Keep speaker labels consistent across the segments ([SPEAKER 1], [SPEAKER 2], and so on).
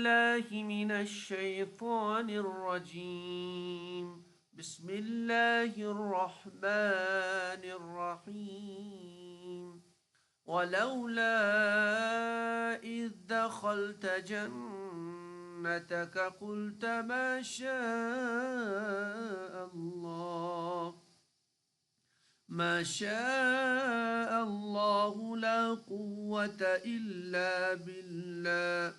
[SPEAKER 1] بالله من الشيطان الرجيم. بسم الله الرحمن الرحيم. ولولا إذ دخلت جنتك قلت ما شاء الله لا قوة إلا بالله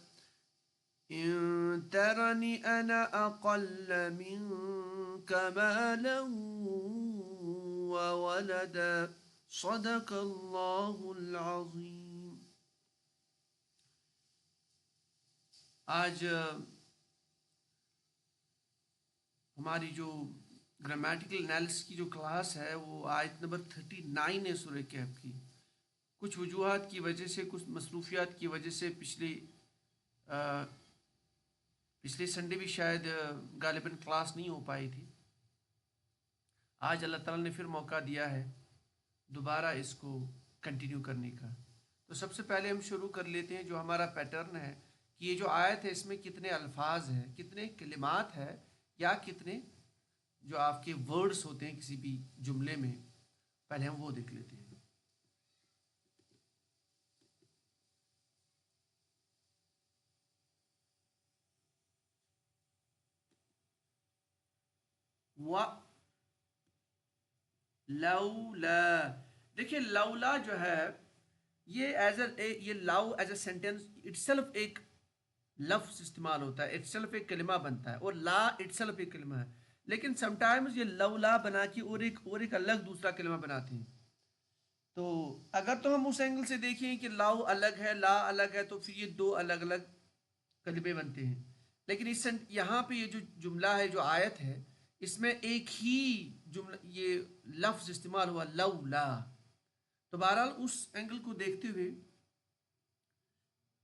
[SPEAKER 1] إن ترني أنا أقل منك مالا وولدا صدق اللہ العظیم. آج ہماری جو گرامیٹیکل انالیسس کی جو کلاس ہے وہ آیت نمبر 39 ہے سورہ کہف کی. کچھ وجوہات کی وجہ سے، کچھ مصروفیات کی وجہ سے پچھلے سنڈے بھی شاید غالباً کلاس نہیں ہو پائی تھی. آج اللہ تعالیٰ نے پھر موقع دیا ہے دوبارہ اس کو کنٹینیو کرنے کا. تو سب سے پہلے ہم شروع کر لیتے ہیں جو ہمارا پیٹرن ہے کہ یہ جو آیت ہے اس میں کتنے الفاظ ہیں، کتنے کلمات ہیں، یا کتنے جو آپ کے ورڈز ہوتے ہیں کسی بھی جملے میں. پہلے ہم وہ دیکھ لیتے ہیں. لولا، دیکھیے لولا جو ہے یہ یہ لاؤ as a sentence it self ایک لفظ استعمال ہوتا ہے، اٹ سیلف ایک کلمہ بنتا ہے، اور لا اٹ سیلف ایک کلمہ ہے. لیکن سم ٹائمز یہ لولا بنا کے اور ایک الگ دوسرا کلمہ بناتے ہیں. تو اگر تو ہم اس اینگل سے دیکھیں کہ لاؤ الگ ہے، لا الگ ہے، تو پھر یہ دو الگ الگ کلمے بنتے ہیں. لیکن یہاں پہ یہ جو جملہ ہے، جو آیت ہے، اس میں ایک ہی جملہ یہ لفظ استعمال ہوا لولا. تو بہرحال اس اینگل کو دیکھتے ہوئے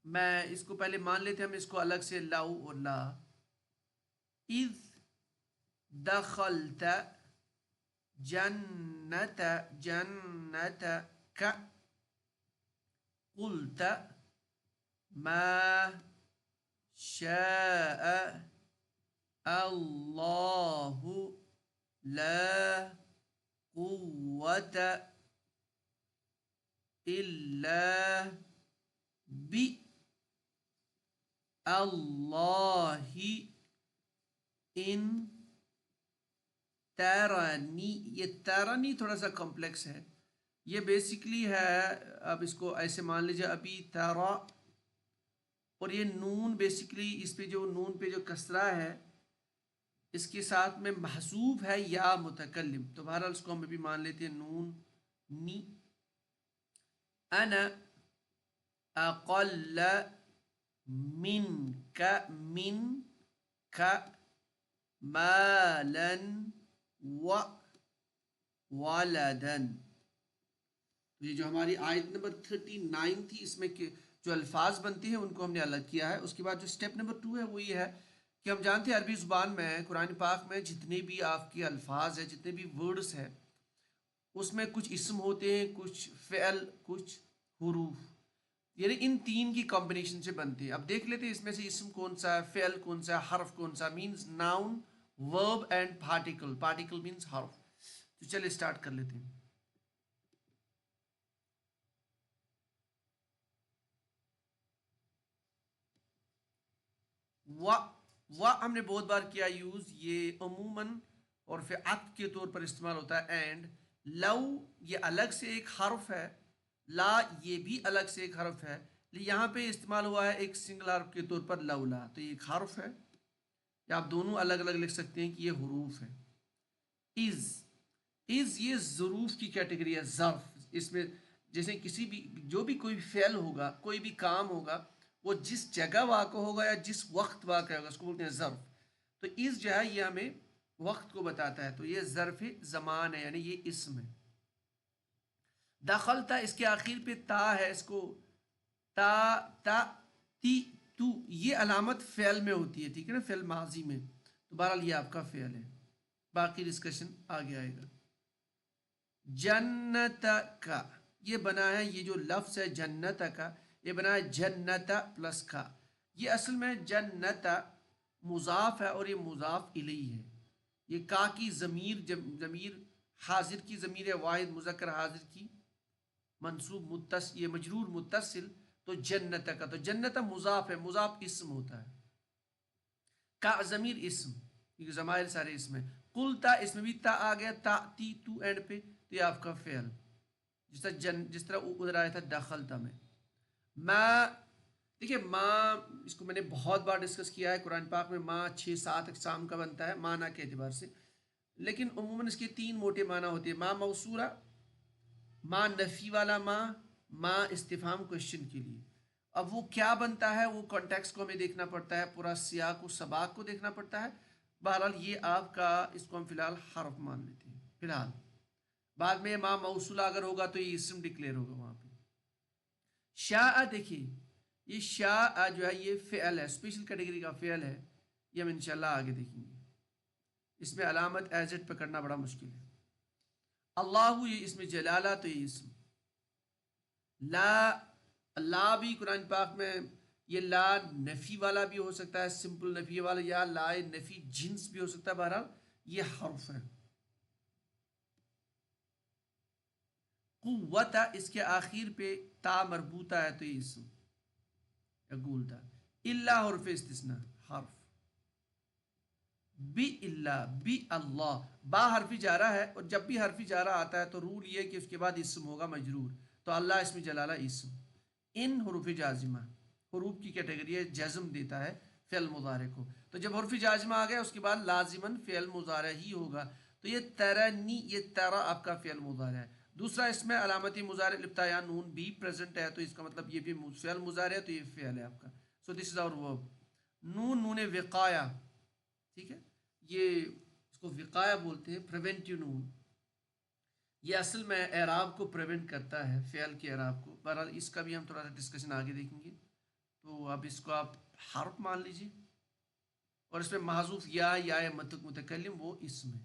[SPEAKER 1] میں اس کو پہلے مان لیتے ہیں ہم اس کو الگ سے لاؤ اور لا. اذ دخلت جنتك قلت ما شاء الله لا قوة إلا بالله إن ترنی. یہ ترنی تھوڑا سا کمپلیکس ہے. یہ بیسیکلی ہے، اب اس کو ایسے مان لیجیے ابھی ترا، اور یہ نون بیسیکلی اس پہ جو نون پہ جو کسرہ ہے اس کے ساتھ میں محذوف ہے یا متکلم. تو بہرحال اس کو ہم بھی مان لیتے ہیں نون نی. انا اقل منک مالا ولدن. یہ جو ہماری آیت نمبر 39 تھی، اس میں جو الفاظ بنتے ہیں ان کو ہم نے الگ کیا ہے. اس کے بعد جو سٹیپ نمبر 2 ہے وہ یہ ہے کہ ہم جانتے ہیں عربی زبان میں، قرآن پاک میں جتنے بھی آپ کے الفاظ ہیں، جتنے بھی ورڈز ہیں، اس میں کچھ اسم ہوتے ہیں، کچھ فعل، کچھ حروف، یعنی ان تین کی کمبینیشن سے بنتے ہیں. اب دیکھ لیتے ہیں اس میں سے اسم کون سا ہے، فعل کون سا ہے، حرف کون سا. مینز ناؤن، ورب اینڈ پارٹیکل. پارٹیکل مینز حرف. تو چلے اسٹارٹ کر لیتے ہیں. ہم نے بہت بار کیا یوز. یہ عموماً اور پھر عطف کے طور پر استعمال ہوتا ہے. اینڈ لو یہ الگ سے ایک حرف ہے، لا یہ بھی الگ سے ایک حرف ہے. یہاں پہ استعمال ہوا ہے ایک سنگل حرف کے طور پر لولا. تو یہ ایک حرف ہے، یا آپ دونوں الگ الگ لکھ سکتے ہیں کہ یہ حروف ہے. از یہ ظروف کی کیٹیگری ہے، ظرف. اس میں جیسے کسی بھی جو بھی کوئی فعل ہوگا، کوئی بھی کام ہوگا، وہ جس جگہ واقع ہوگا یا جس وقت واقع ہوگا اس کو بولتے ہیں ظرف. تو از جو ہے یہ ہمیں وقت کو بتاتا ہے، تو یہ ظرف زمان ہے، یعنی یہ اسم ہے. دخلتا اس کے آخر پہ تا ہے، اس کو تا تی تو یہ علامت فعل میں ہوتی ہے، ٹھیک ہے نا، فعل ماضی میں. تو بہرحال یہ آپ کا فعل ہے. باقی ڈسکشن آگے آئے گا. جنت کا یہ بنا ہے، یہ جو لفظ ہے جنت کا یہ بنا ہے جنت پلس کا. یہ اصل میں جنت مضاف ہے اور یہ مضاف الیہ ہے. یہ کا کی ضمیر حاضر کی ضمیر واحد مذکر حاضر کی منصوب یہ مجرور متصل. تو جنت کا تو جنت مضاف ہے، مضاف اسم ہوتا ہے. کا ضمیر اسم کیونکہ ضمائر سارے اسم ہیں. قلتا اس میں بھی تا آ گیا، تا تی تو اینڈ پہ، تو یہ آپ کا فعل جس طرح ادھر آیا تھا دخلتا میں. ما دیکھیے ماں اس کو میں نے بہت بار ڈسکس کیا ہے قرآن پاک میں. ماں 6-7 اقسام کا بنتا ہے معنی کے اعتبار سے، لیکن عموماً اس کے 3 موٹے معنی ہوتے ہیں. ماں موصولہ، ماں نفی والا ماں استفہام کوشچن کے لیے. اب وہ کیا بنتا ہے وہ کانٹیکس کو ہمیں دیکھنا پڑتا ہے، پورا سیاق و سباق کو دیکھنا پڑتا ہے. بہرحال یہ آپ کا اس کو ہم فی الحال حرف مان لیتے ہیں فی الحال. بعد میں ماں موصولہ اگر ہوگا تو یہ اسم ڈکلیئر ہوگا وہاں پہ. شاء دیکھیے یہ شاء جو ہے یہ فعل ہے، اسپیشل کیٹیگری کا فعل ہے. یہ ہم انشاءاللہ آگے دیکھیں گے. اس میں علامت ایز اٹ پکڑنا بڑا مشکل ہے. اللہ یہ اسم جلالہ تو یہ اسم. لا بھی قرآن پاک میں یہ لا نفی والا بھی ہو سکتا ہے، سمپل نفی والا، یا لا نفی جنس بھی ہو سکتا ہے. بہرحال یہ حرف ہے. قوت اس کے آخر پہ تا مربوطہ ہے تو یہ اسم اقول تھا. اللہ حرف استثناء حرف. بی اللہ بی اللہ با حرفی جارہ ہے، اور جب بھی حرفی جارہ آتا ہے تو رول یہ کہ اس کے بعد اسم ہوگا مجرور. تو اللہ اسم جلالہ اسم. ان حروف جازمہ حروف کی کیٹیگری ہے، جزم دیتا ہے فعل مضارع کو. تو جب حرف جازمہ آ گیا اس کے بعد لازماً فعل مضارع ہی ہوگا. تو یہ ترنی یہ ترا آپ کا فعل مضارع ہے. دوسرا اس میں علامتی مضارع لپتا یا نون بھی پریزنٹ ہے، تو اس کا مطلب یہ بھی فعل مضارع ہے، تو یہ فعل ہے آپ کا. سو دس از آور ورب. نون وقایا، ٹھیک ہے، یہ اس کو وقایا بولتے ہیں، پریونٹیو نون. یہ اصل میں اعراب کو پریونٹ کرتا ہے، فعل کے اعراب کو. بہرحال اس کا بھی ہم تھوڑا سا ڈسکشن آگے دیکھیں گے. تو اب اس کو آپ حرف مان لیجیے، اور اس میں محذوف یا متکلم وہ اسم ہے.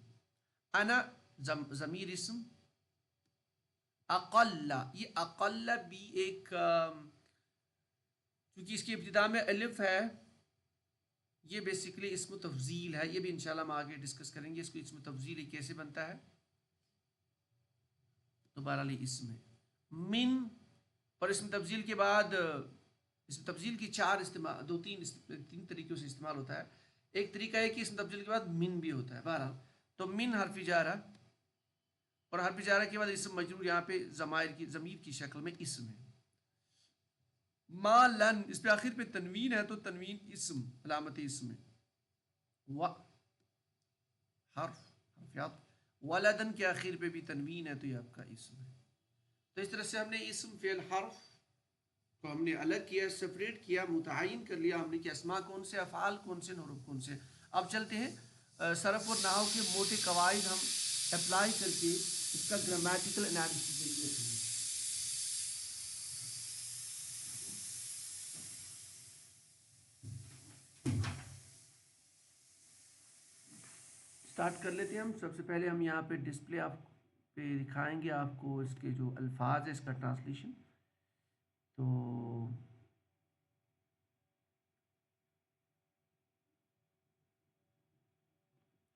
[SPEAKER 1] انا ضمیر اسم. اقل یہ اقل بھی ایک چونکہ اس کی ابتدا میں الف ہے، یہ بیسیکلی اسم تفضیل ہے. یہ بھی انشاءاللہ ہم آگے ڈسکس کریں گے اس کو اسم تفضیل کیسے بنتا ہے. تو بہرحال یہ اسم ہے. من اور اسم تفضیل کے بعد اسم تفضیل کی تین طریقوں سے استعمال ہوتا ہے. ایک طریقہ ہے کہ اسم تفضیل کے بعد من بھی ہوتا ہے. بہرحال تو من حرف جارہ، اور حرف جارہ کے بعد اسم مجرور یہاں پہ ضمیر کی شکل میں اسم ہے. ما لن اس پہ آخر پہ تنوین ہے تو تنوین اسم علامت اسم ہے. و حرف ولدن کے آخر پہ بھی تنوین ہے تو یہ آپ کا اسم ہے. تو اس طرح سے ہم نے اسم فعل حرف کو ہم نے الگ کیا، سپریٹ کیا، متعین کر لیا ہم نے کہ اسماء کون سے، افعال کون سے، حروف کون سے. اب چلتے ہیں صرف اور نحو کے موٹے قواعد ہم اپلائی کر کے اس کا گرامیٹیکل انالیسس دیکھتے ہیں. اسٹارٹ کر لیتے ہیں ہم. سب سے پہلے ہم یہاں پہ ڈسپلے آپ پہ دکھائیں گے آپ کو اس کے جو الفاظ ہے اس کا ٹرانسلیشن. تو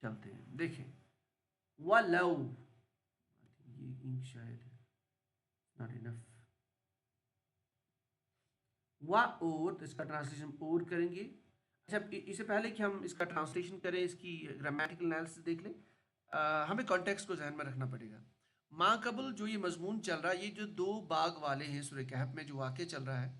[SPEAKER 1] چلتے ہیں دیکھیں. وَلَوْ یہ انک شاید not enough. اور تو اس کا ٹرانسلیشن اور کریں گے. اچھا اس سے پہلے کہ ہم اس کا ٹرانسلیشن کریں اس کی گرامیٹیکل انالیسس دیکھ لیں. ہمیں کانٹیکسٹ کو ذہن میں رکھنا پڑے گا. ماں قبل جو یہ مضمون چل رہا ہے، یہ جو 2 باغ والے ہیں سورہ کہف میں جو واقع چل رہا ہے،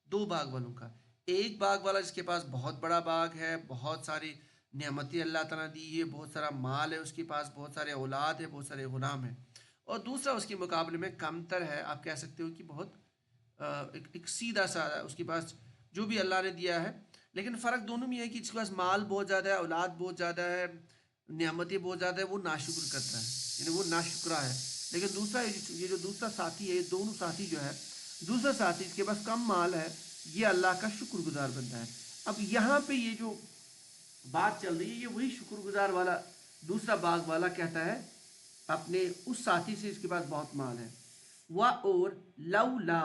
[SPEAKER 1] 2 باغ والوں کا. ایک باغ والا جس کے پاس بہت بڑا باغ ہے، بہت ساری نعمتیں اللہ تعالیٰ دی ہے، بہت سارا مال ہے اس کے پاس، بہت سارے اولاد ہے، بہت سارے غلام ہیں. اور دوسرا اس کے مقابلے میں کمتر ہے، آپ کہہ سکتے ہو کہ بہت ایک سیدھا سا اس کے پاس جو بھی اللہ نے دیا ہے. لیکن فرق دونوں میں ہے کہ جس کے پاس مال بہت زیادہ ہے، اولاد بہت زیادہ ہے، نعمتیں بہت زیادہ ہے، وہ ناشکر کرتا ہے، یعنی وہ ناشکرا ہے. لیکن دوسرا یہ جو دوسرا ساتھی ہے، یہ دونوں ساتھی جو ہے، دوسرا ساتھی اس کے پاس کم مال ہے، یہ اللہ کا شکر گزار بنتا ہے. اب یہاں پہ یہ جو بات چل رہی ہے، یہ وہی شکر گزار والا دوسرا باغ والا کہتا ہے اپنے اس ساتھی سے، اس کے پاس بہت مال ہے. اور لولا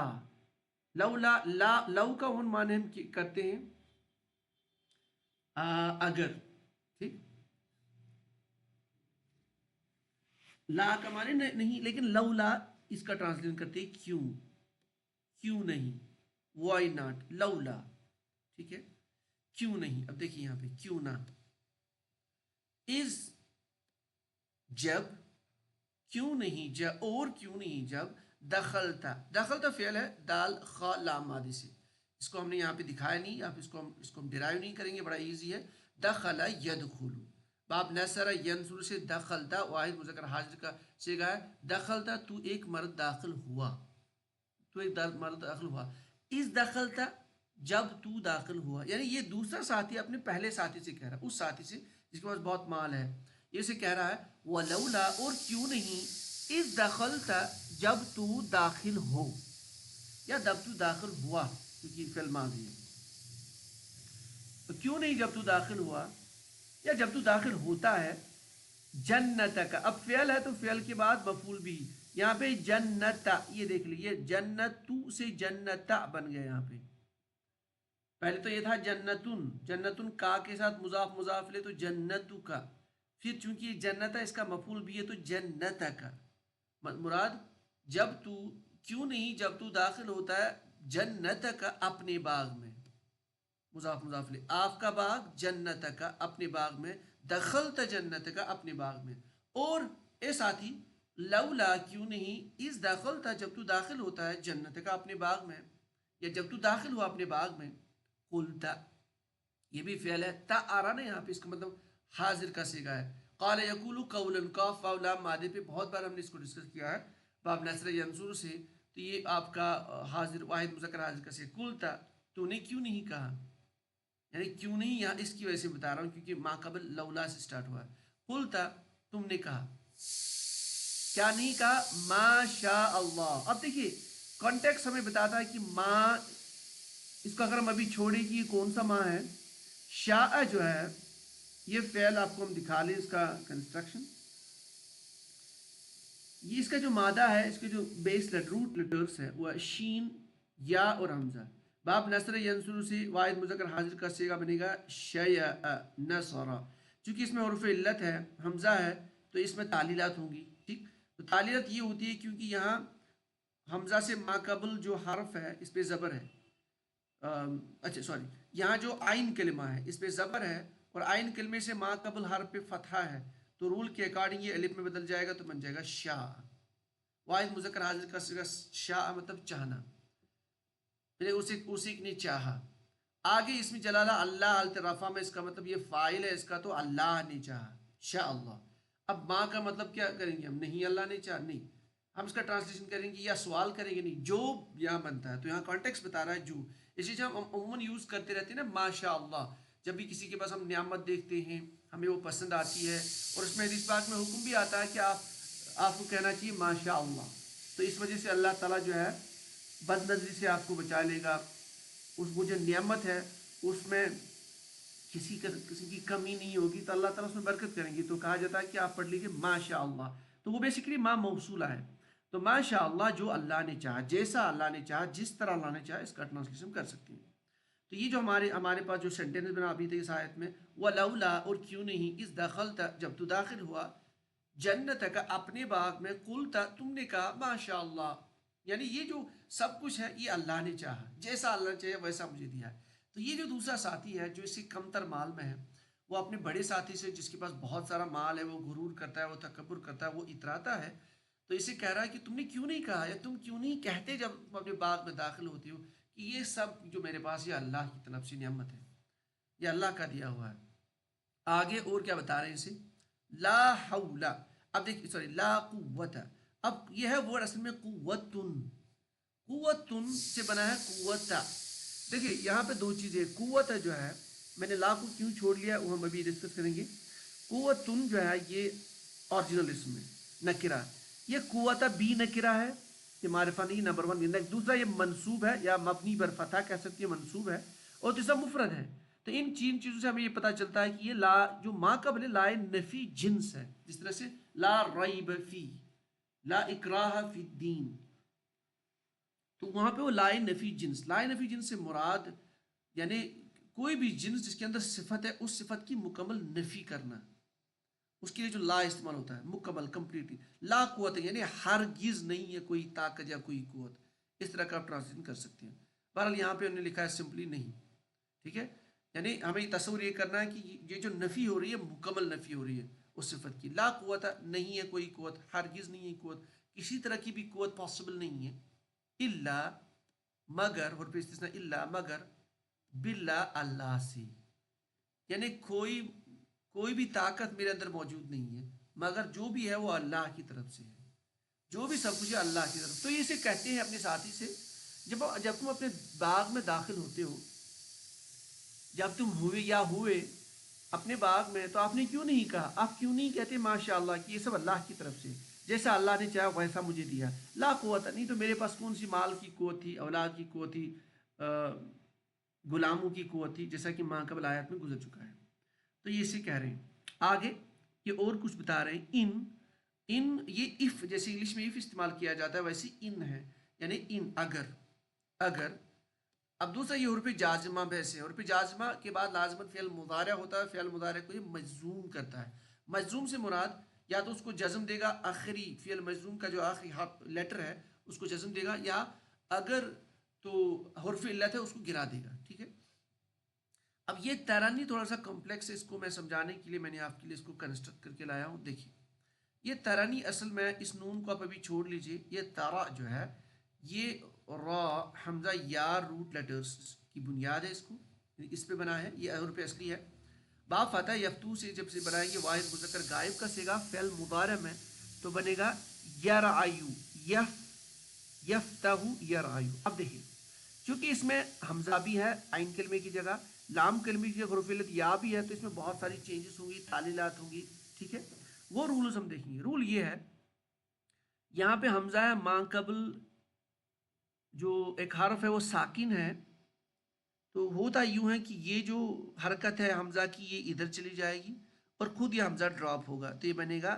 [SPEAKER 1] لا لو کا ان معنی ہم کرتے ہیں اگر، ٹھیک، لا کا معنی نہیں، لیکن لولا اس کا ٹرانسلیشن کرتے ہیں کیوں، کیوں نہیں، وائی ناٹ، لولا، ٹھیک ہے، کیوں نہیں. اب دیکھیے یہاں پہ کیوں نہ، از جب، کیوں نہیں جب، اور کیوں نہیں جب، دخلتا، دخلتا فعل ہے دال خا لام مادی سے، اس کو ہم نے یہاں پہ دکھایا نہیں، آپ اس کو ہم ڈرائیو نہیں کریں گے، بڑا ایزی ہے. دخل یدخل، باب نصر ینصر سے دخلتا واحد مذکر حاضر کا صیغہ ہے. دخلتا تو ایک مرد داخل ہوا، تو ایک مرد داخل ہوا. اس دخلتا جب تو داخل ہوا، یعنی یہ دوسرا ساتھی اپنے پہلے ساتھی سے کہہ رہا ہے، اس ساتھی سے جس کے پاس بہت مال ہے، یہ سے کہہ رہا ہے ولولا، اور کیوں نہیں، اس دخلتا جب تو داخل ہو، یا جب تو داخل ہوا، کیونکہ فعل ماضی ہے، تو کیوں نہیں جب تو داخل ہوا یا جب تو داخل ہوتا ہے. جنت کا، اب فعل ہے تو فعل کے بعد مفعول بھی، یہاں پہ جنت، یہ دیکھ لیجیے جنت تو سے جنتا بن گیا. یہاں پہ پہلے تو یہ تھا جنتن، جنتن کا کے ساتھ مضاف مضاف لے تو جنت کا، پھر چونکہ یہ جنت ہے اس کا مفعول بھی ہے تو جنت کا. مراد جب تو، کیوں نہیں جب تو داخل ہوتا ہے جنت کا اپنے باغ میں، مضاف مضاف لے، آپ کا باغ، جنت کا اپنے باغ میں، دخلت جنت کا اپنے باغ میں. اور اے ساتھی لولا کیوں نہیں، اس دخلتا جب تو داخل ہوتا ہے جنت کا اپنے باغ میں، یا جب تو داخل ہوا اپنے باغ میں، قلتا، یہ بھی فعل ہے، تا آ رہا نا یہاں پہ، اس کا مطلب حاضر کا صیغہ ہے. قال یقول قولا، قاف واو لام مادے پہ بہت بار ہم نے اس کو ڈسکس کیا ہے باب نصر ینصر سے، تو یہ آپ کا حاضر واحد مذکر حاضر کا صیغہ. قلتا، تو نے کیوں نہیں کہا، یعنی کیوں نہیں، یہاں اس کی وجہ سے بتا رہا ہوں کیونکہ ما قبل لولا سے سٹارٹ ہوا ہے. قلتا، تم نے کہا، کیا نہیں کہا، ما شاء اللہ. اب دیکھیے کانٹیکس ہمیں بتاتا ہے کہ ما، اس کو اگر ہم ابھی چھوڑیں کہ یہ کون سا ماں ہے، شاء جو ہے یہ فعل آپ کو ہم دکھا لیں اس کا کنسٹرکشن. یہ اس کا جو مادہ ہے، اس کے جو بیس روٹ لیٹرز ہے وہ شین، یا اور حمزہ. باب نصر ینصر سے واحد مذکر حاضر کا صیغہ بنے گا شیء نصر. چونکہ اس میں حرف علت ہے، حمزہ ہے، تو اس میں تعلیلات ہوں گی. ٹھیک، تو تعلیلات یہ ہوتی ہے کیونکہ یہاں حمزہ سے ما قبل جو حرف ہے اس پہ زبر ہے، اچھا سوری، یہاں جو آئین کلمہ ہے اس پہ زبر ہے، اور آئین کلمے سے ما قبل حرف پہ فتحہ ہے، تو رول کے اکارڈنگ یہ الف میں بدل جائے گا تو بن جائے گا شاء. واحد مذکر حاضر کا صیغہ شاء مطلب چاہنا، پھر اسی نے چاہا. آگے اس میں جلالہ اللہ حالت رفع میں، اس کا مطلب یہ فاعل ہے اس کا، تو اللہ نے چاہا، شاء اللہ. اب ماں کا مطلب کیا کریں گے ہم، نہیں اللہ نے چاہا، نہیں، ہم اس کا ٹرانسلیشن کریں گے یا سوال کریں گے، نہیں، جو یہاں بنتا ہے، تو یہاں کانٹیکس بتا رہا ہے جو، اسی سے ہم عموماً یوز کرتے رہتے ہیں نا ماشاء اللہ، جب بھی کسی کے پاس ہم نعمت دیکھتے ہیں ہمیں وہ پسند آتی ہے، اور اس میں حدیث پاک میں حکم بھی آتا ہے کہ آپ کو کہنا چاہیے ماشاء اللہ. تو اس وجہ سے اللہ تعالیٰ جو ہے بد نظری سے آپ کو بچا لے گا، اس وہ جو نعمت ہے اس میں کسی کی کمی نہیں ہوگی، تو اللہ تعالیٰ اس میں برکت کریں گی. تو کہا جاتا ہے کہ آپ پڑھ لیجیے ماشاء اللہ، تو وہ بیسیکلی ما موصولہ ہے. تو ماشاء اللہ جو اللہ نے چاہا، جیسا اللہ نے چاہا، جس طرح اللہ نے چاہا، اس کا ٹرانسلیشن کر سکتے ہیں. تو یہ جو ہمارے پاس جو سینٹینس بنا ابھی تک اس آیت میں، وَلَوْلَا، اور کیوں نہیں، اس دخلتا جب تو داخل ہوا، جنت کا اپنے باغ میں، قلتا تم نے کہا ماشاء اللہ، یعنی یہ جو سب کچھ ہے یہ اللہ نے چاہا، جیسا اللہ نے چاہے ویسا مجھے دیا ہے. تو یہ جو دوسرا ساتھی ہے جو اس سے کمتر مال میں ہے، وہ اپنے بڑے ساتھی سے جس کے پاس بہت سارا مال ہے وہ غرور کرتا ہے، وہ تکبر کرتا ہے، وہ اتراتا ہے. تو اسے کہہ رہا ہے کہ تم نے کیوں نہیں کہا، یا تم کیوں نہیں کہتے جب تم اپنے باغ میں داخل ہوتی ہو کہ یہ سب جو میرے پاس یہ اللہ کی طرف سے نعمت ہے، یہ اللہ کا دیا ہوا ہے. آگے اور کیا بتا رہے ہیں اسے، لا حول، اب دیکھیے سوری لا قوت، اب یہ ہے ورڈ اصل میں قوتن، قوتن سے بنا ہے قوتا. دیکھیے یہاں پہ دو چیزیں، قوت جو ہے، میں نے لا کو کیوں چھوڑ لیا وہ ہم ابھی ڈسکس کریں گے. قوتن جو ہے یہ اوریجنل اسم ہے، نکرہ، یہ قوت بی نکرہ ہے، یہ معرفہ نہیں، نمبر ون. دوسرا یہ منصوب ہے، یا مبنی بر فتح کہہ سکتے ہیں، منصوب ہے، اور تیسرا مفرد ہے. تو ان تین چیزوں سے ہمیں یہ پتہ چلتا ہے کہ یہ لا جو ما قبل لا نفی جنس ہے، جس طرح سے لا ریب فی، لا اکراہ فی الدین، تو وہاں پہ وہ لا نفی جنس، لا نفی جنس سے مراد یعنی کوئی بھی جنس جس کے اندر صفت ہے اس صفت کی مکمل نفی کرنا، اس کے لیے جو لا استعمال ہوتا ہے مکمل کمپلیٹلی، لا قوت ہے یعنی ہرگز نہیں ہے کوئی طاقت یا کوئی قوت، اس طرح کا آپ ٹرانسلیشن کر سکتے ہیں. بہرحال یہاں پہ انہوں نے لکھا ہے سمپلی نہیں. ٹھیک ہے، یعنی ہمیں تصور یہ کرنا ہے کہ یہ جو نفی ہو رہی ہے مکمل نفی ہو رہی ہے اس صفت کی. لا قوت نہیں ہے کوئی قوت، ہرگز نہیں ہے قوت، کسی طرح کی بھی قوت پاسبل نہیں ہے. الا مگر، اور پھر استثناء الا مگر، باللہ اللہ سے، یعنی کوئی بھی طاقت میرے اندر موجود نہیں ہے مگر جو بھی ہے وہ اللہ کی طرف سے ہے، جو بھی سب کچھ ہے اللہ کی طرف. تو یہ اسے کہتے ہیں اپنے ساتھی سے، جب تم اپنے باغ میں داخل ہوتے ہو، جب تم ہوئے اپنے باغ میں، تو آپ نے کیوں نہیں کہا، آپ کیوں نہیں کہتے ماشاء اللہ کہ یہ سب اللہ کی طرف سے، جیسا اللہ نے چاہا ویسا مجھے دیا. لا قوت نہیں تو میرے پاس کون سی مال کی قوت تھی، اولاد کی قوت تھی، غلاموں کی قوت تھی، جیسا کہ ماں قبل آیات میں گزر چکا ہے. تو یہ اسے کہہ رہے ہیں. آگے یہ اور کچھ بتا رہے ہیں. ان یہ اف، جیسے انگلش میں اف استعمال کیا جاتا ہے ویسے ان ہے، یعنی ان اگر. اب دوسرا یہ حرف جازمہ بحث ہے. حرف جازمہ کے بعد لازماً فعل مضارع ہوتا ہے، فعل مضارع کو یہ مجزوم کرتا ہے. مجزوم سے مراد یا تو اس کو جزم دے گا، آخری فعل مجزوم کا جو آخری لیٹر ہے اس کو جزم دے گا، یا اگر تو حرف علت ہے اس کو گرا دے گا. ٹھیک ہے، اب یہ ترانی تھوڑا سا کمپلیکس ہے، اس کو میں سمجھانے کے لیے میں نے آپ کے لیے اس کو کنسٹرکٹ کر کے لایا ہوں. دیکھیے یہ ترانی اصل میں، اس نون کو آپ ابھی چھوڑ لیجئے، یہ تارا جو ہے یہ را حمزہ یا روٹ لیٹرز کی بنیاد ہے، اس پہ بنا ہے، یہ حرف اصلی ہے. با فتح یفتو سے جب سے بنائیں گے واحد مذکر غائب کا صیغہ فعل مضارع میں، تو بنے گا یرعیو، یفتح یرعیو. اب دیکھیے چونکہ اس میں حمزہ بھی ہے عین کلمے کی جگہ، لام کلمے کی جگہ حرف علت یا بھی ہے، تو اس میں بہت ساری چینجز ہوں گی، تعلیلات ہوں گی. ٹھیک ہے، وہ رولز ہم دیکھیں گے. رول یہ ہے، یہاں پہ حمزہ ہے، ماں قبل جو ایک حرف ہے وہ ساکن ہے، تو ہوتا یوں ہے کہ یہ جو حرکت ہے حمزہ کی یہ ادھر چلی جائے گی اور خود یہ حمزہ ڈراپ ہوگا، تو یہ بنے گا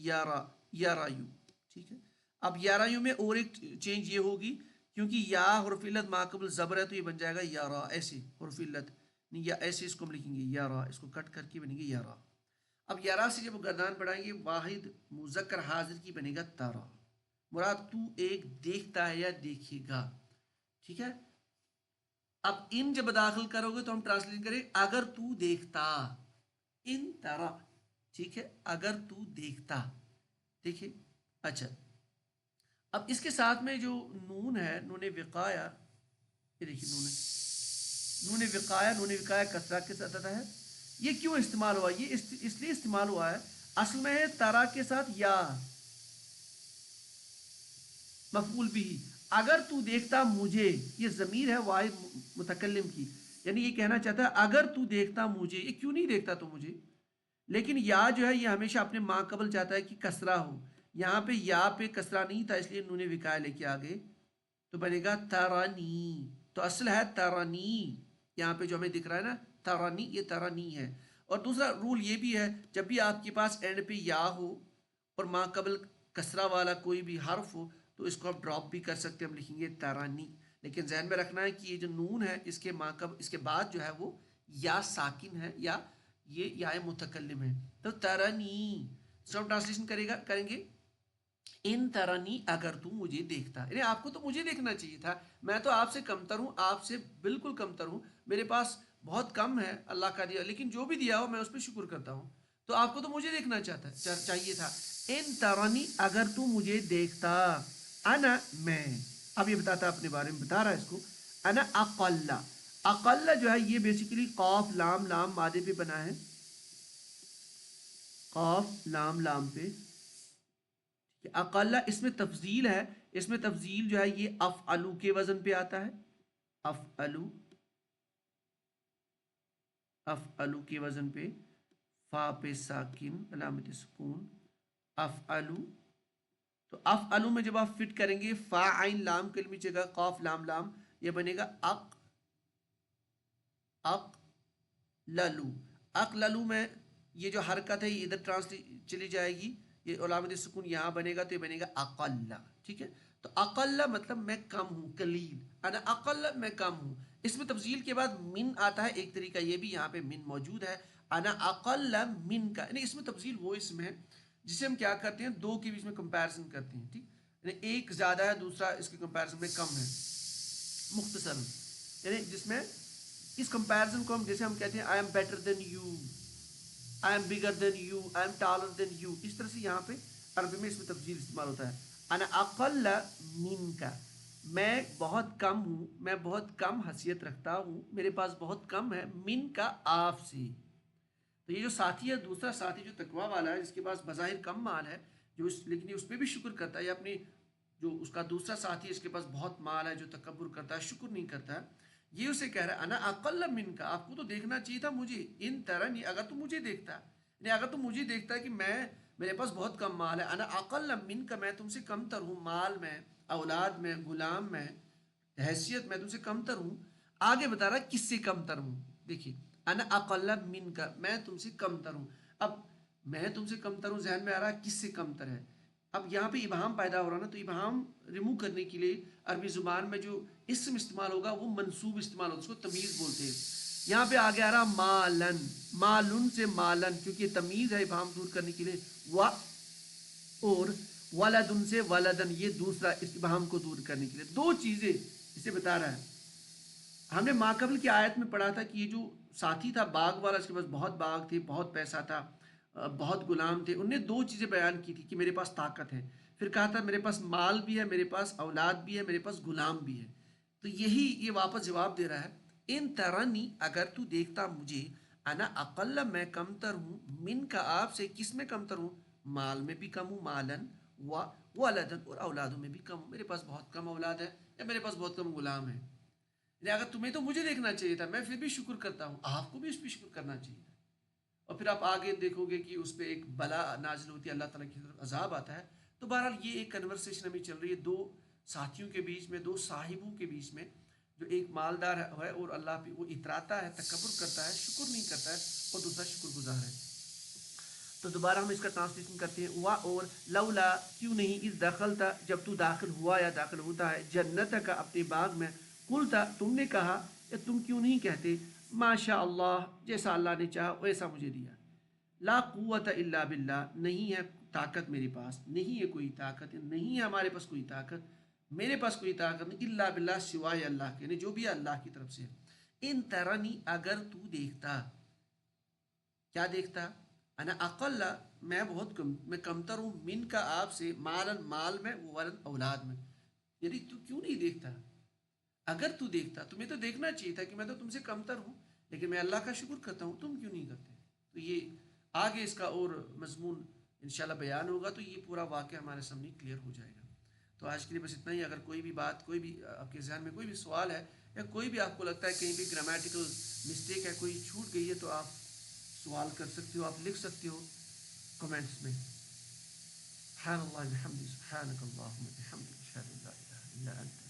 [SPEAKER 1] یارایو. ٹھیک ہے، اب یارایو میں اور ایک چینج یہ ہوگی، کیونکہ یا حرف علت ما قبل زبر ہے تو یہ بن جائے گا یارا، ایسے حرف علت نہیں، یا ایسے اس کو ہم لکھیں گے یارا، اس کو کٹ کر کے بنے گے یارا. اب یارا سے جب گردان بڑھائیں گے واحد مذکر حاضر کی بنے گا تارا، مراد تو ایک دیکھتا ہے یا دیکھے گا. ٹھیک ہے، اب ان جب داخل کرو گے تو ہم ٹرانسلیٹ کریں اگر تو دیکھتا، ان ترا. ٹھیک ہے، اگر تو دیکھتا. دیکھیے اچھا، اب اس کے ساتھ میں جو نون ہے، نون وقایا، یہ دیکھیے نون وقایا کسرہ کے ساتھ آتا ہے. یہ کیوں استعمال ہوا؟ یہ اس لیے استعمال ہوا ہے، اصل میں ہے ترا کے ساتھ یا مفعول بھی، اگر تو دیکھتا مجھے، یہ ضمیر ہے واحد متکلم کی، یعنی یہ کہنا چاہتا ہے اگر تو دیکھتا مجھے. یہ کیوں نہیں دیکھتا تو مجھے، لیکن یا جو ہے یہ ہمیشہ اپنے ماں قبل چاہتا ہے کہ کسرہ ہو. یہاں پہ یا پہ کسرہ نہیں تھا، اس لیے نون وقایا لے کے آگے، تو بنے گا ترانی. تو اصل ہے ترانی، یہاں پہ جو ہمیں دکھ رہا ہے نا ترانی، یہ ترانی ہے. اور دوسرا رول یہ بھی ہے، جب بھی آپ کے پاس اینڈ پہ یا ہو اور ماں قبل کسرہ والا کوئی بھی حرف ہو تو اس کو آپ ڈراپ بھی کر سکتے ہیں، ہم لکھیں گے ترانی. لیکن ذہن میں رکھنا ہے کہ یہ جو نون ہے اس کے ماں قبل، اس کے بعد جو ہے وہ یا ساکن ہے، یا یہ یا متکلم ہے. تو ترانی سب ٹرانسلیشن کریں گے ان ترانی اگر تو مجھے دیکھتا، یعنی آپ کو تو مجھے دیکھنا چاہیے تھا، میں تو آپ سے کمتر ہوں، آپ سے بالکل کمتر ہوں، میرے پاس بہت کم ہے اللہ کا دیا، لیکن جو بھی دیا ہو میں اس پہ شکر کرتا ہوں، تو آپ کو تو مجھے دیکھنا چاہیے تھا. ان ترانی اگر تو مجھے دیکھتا، انا میں، اب یہ بتاتا اپنے بارے میں، بتا رہا ہے اس کو، انا اقل. اقل جو ہے یہ بیسیکلی قاف لام لام مادے پہ بنا ہے، قاف لام لام پہ. اقل اس میں تفضیل ہے، اس میں تفضیل جو ہے یہ افعلو کے وزن پہ آتا ہے، افعلو کے وزن پہ، فا پہ ساکن علامت سکون، افعلو. تو افعلو میں جب آپ فٹ کریں گے فا عین لام کلمی جگہ قاف لام لام، یہ بنے گا اقللو. اقللو میں یہ جو حرکت ہے یہ ادھر چلی جائے گی، یہ علامت سکون یہاں بنے گا تو یہ بنے گا اقل. ٹھیک ہے، تو اقل مطلب میں کم ہوں، قلیل. انا اقل میں کم ہوں، اس میں تفضیل کے بعد من آتا ہے، ایک طریقہ یہ بھی یہاں پہ من موجود ہے، انا اقل من کا، یعنی اس میں تفضیل وہ اس میں ہے جسے ہم کیا کرتے ہیں، دو کے بیچ میں کمپیرزن کرتے ہیں، ٹھیک، یعنی ایک زیادہ ہے دوسرا اس کے کمپیرزن میں کم ہے، مختصر، یعنی جس میں اس کمپیرزن کو ہم جیسے ہم کہتے ہیں I am better than you, I am bigger than you, I am taller than you, اس طرح سے یہاں پہ عربی میں اس میں تفضیل استعمال ہوتا ہے، انا اقل من کا، میں بہت کم ہوں، میں بہت کم حیثیت رکھتا ہوں، میرے پاس بہت کم ہے، من کا، آپ سے. تو یہ جو ساتھی ہے، دوسرا ساتھی جو تقویٰ والا ہے، جس کے پاس بظاہر کم مال ہے، جو لیکن اس پہ بھی شکر کرتا ہے، یا اپنی جو اس کا دوسرا ساتھی ہے اس کے پاس بہت مال ہے، جو تکبر کرتا ہے، شکر نہیں کرتا ہے، یہ اسے کہہ رہا ہے انا اقل من کا، آپ کو تو دیکھنا چاہیے تھا مجھے، ان ترنی، اگر تو مجھے دیکھتا، یعنی اگر تو مجھے دیکھتا ہے کہ میرے پاس بہت کم مال ہے، انا اقل من کا، میں تم سے کم تر ہوں، مال میں، اولاد میں، غلام میں، حیثیت میں تم سے کم تر ہوں. آگے بتا رہا ہے کس سے کم تر ہوں، دیکھیے انا اقل من کا، میں تم سے کم تر ہوں. اب میں تم سے کم تر ہوں، ذہن میں آ رہا ہے کس سے کم تر ہے. اب یہاں پہ ابہام پیدا ہو رہا نا، تو ابہام ریموو کرنے کے لیے عربی زبان میں جو اسم استعمال ہوگا وہ منصوب استعمال ہوگا، اس کو تمیز بولتے ہیں. یہاں پہ آگے آ رہا مالن، مالن سے مالن، کیونکہ یہ تمیز ہے ابہام دور کرنے کے لیے، اور ولدن سے ولدن، یہ دوسرا ابہام کو دور کرنے کے لیے. دو چیزیں اسے بتا رہا ہے. ہم نے ماقبل کی آیت میں پڑھا تھا کہ یہ جو ساتھی تھا باغ والا، اس کے پاس بہت باغ تھے، بہت پیسہ تھا، بہت غلام تھے، انہوں نے دو چیزیں بیان کی تھی کہ میرے پاس طاقت ہے، پھر کہا تھا میرے پاس مال بھی ہے، میرے پاس اولاد بھی ہے، میرے پاس غلام بھی ہے. تو یہی یہ واپس جواب دے رہا ہے، ان ترانی، اگر تو دیکھتا مجھے، انا اقل، میں کم تر ہوں، من کا، آپ سے، کس میں کم تر ہوں، مال میں بھی کم ہوں، مالن و ولدن، اور اولادوں میں بھی کم ہوں، میرے پاس بہت کم اولاد ہے یا میرے پاس بہت کم غلام ہے. اگر تمہیں تو مجھے دیکھنا چاہیے تھا، میں پھر بھی شکر کرتا ہوں، آپ کو بھی اس پہ شکر کرنا چاہیے تھا. اور پھر آپ آگے دیکھو گے کہ اس پہ ایک بلا نازل ہوتی ہے، اللہ تعالیٰ کی طرف عذاب آتا ہے. تو بہرحال یہ ایک کنورسیشن ابھی چل رہی ہے دو ساتھیوں کے بیچ میں، دو صاحبوں کے بیچ میں، جو ایک مالدار ہے اور اللہ پہ وہ اتراتا ہے، تکبر کرتا ہے، شکر نہیں کرتا ہے، اور دوسرا شکر گزار ہے. تو دوبارہ ہم اس کا ٹرانسلیشن کرتے ہیں، وا، اور لولا، کیوں نہیں، اس داخل تھا، جب تو داخل ہوا یا داخل ہوتا ہے، جنت کا، اپنے باغ میں، کل تھا، تم نے کہا، یا تم کیوں نہیں کہتے، ماشاء اللہ، جیسا اللہ نے چاہا ویسا مجھے دیا، لا قوت الا باللہ، نہیں ہے طاقت میرے پاس، نہیں ہے کوئی طاقت، نہیں ہے ہمارے پاس کوئی طاقت، میرے پاس کوئی طاقت نہیں، الا باللہ، سوائے اللہ کے، یعنی جو بھی اللہ کی طرف سے. ان ترنی، اگر تو دیکھتا، کیا دیکھتا، انا اقل، میں بہت کم، میں کمتر ہوں، من کا، آپ سے، مالن، مال میں، ولن، اولاد میں، یعنی تو کیوں نہیں دیکھتا، اگر تو دیکھتا، تمہیں تو دیکھنا چاہیے تھا کہ میں تو تم سے کمتر ہوں، لیکن میں اللہ کا شکر کرتا ہوں، تم کیوں نہیں کرتے. تو یہ آگے اس کا اور مضمون انشاءاللہ بیان ہوگا، تو یہ پورا واقعہ ہمارے سامنے کلیئر ہو جائے گا. تو آج کے لیے بس اتنا ہی. اگر کوئی بھی بات، کوئی بھی آپ کے ذہن میں کوئی بھی سوال ہے، یا کوئی بھی آپ کو لگتا ہے کہیں بھی گرامیٹیکل مسٹیک ہے، کوئی چھوٹ گئی ہے، تو آپ سوال کر سکتے ہو، آپ لکھ سکتے ہو کمنٹس میں. سبحان اللہ بحمدہ، سبحانک اللہم وبحمدک، اشہد ان لا الہ الا انت.